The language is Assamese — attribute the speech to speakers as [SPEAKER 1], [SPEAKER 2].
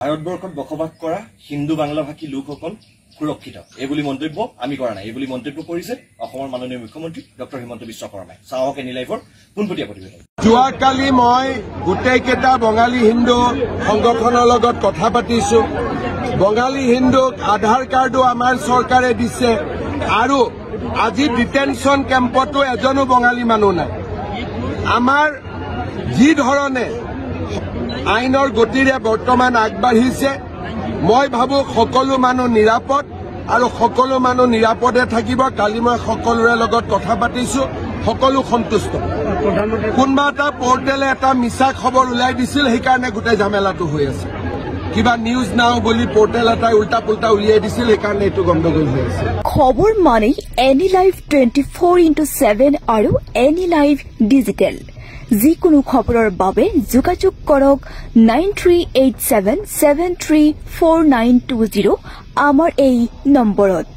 [SPEAKER 1] ভাৰতবৰ্ষত বসবাস কৰা হিন্দু বাংলাভাষী লোকসকল সুৰক্ষিত এইবুলি মন্তব্য আমি কৰা নাই এইবুলি মন্তব্য কৰিছে অসমৰ মাননীয় মুখ্যমন্ত্ৰী ডক্টৰ হিমন্ত বিশ্ব শৰ্মাই চাওক এনি লাইভৰ পোনপটীয়া প্ৰতিবেদন
[SPEAKER 2] যোৱাকালি মই গোটেইকেইটা বঙালী হিন্দু সংগঠনৰ লগত কথা পাতিছো বঙালী হিন্দুক আধাৰ কাৰ্ডো আমাৰ চৰকাৰে দিছে আৰু আজি ডিটেনশ্যন কেম্পতো এজনো বঙালী মানুহ নাই আমাৰ যি ধৰণে আইনৰ গতিৰে বৰ্তমান আগবাঢ়িছে মই ভাবো সকলো মানুহ নিৰাপদ আৰু সকলো মানুহ নিৰাপদে থাকিব কালি মই সকলোৰে লগত কথা পাতিছো সকলো সন্তুষ্ট কোনবা এটা পোৰ্টেলে এটা মিছা খবৰ উলাই দিছিল সেইকাৰণে গোটেই ঝামেলাটো হৈ আছে কিবা নিউজ নাও বুলি পোৰ্টেল এটা উল্টা পুল্টা উলিয়াই দিছিল সেইকাৰণে এইটো গণ্ডগোল হৈ আছে
[SPEAKER 3] খবৰ মানে এনি লাইভ 24/7 আৰু এনি লাইভ ডিজিটেল যিকোনো খবৰৰ বাবে যোগাযোগ কৰক 9387734920 আমাৰ এই নম্বৰত।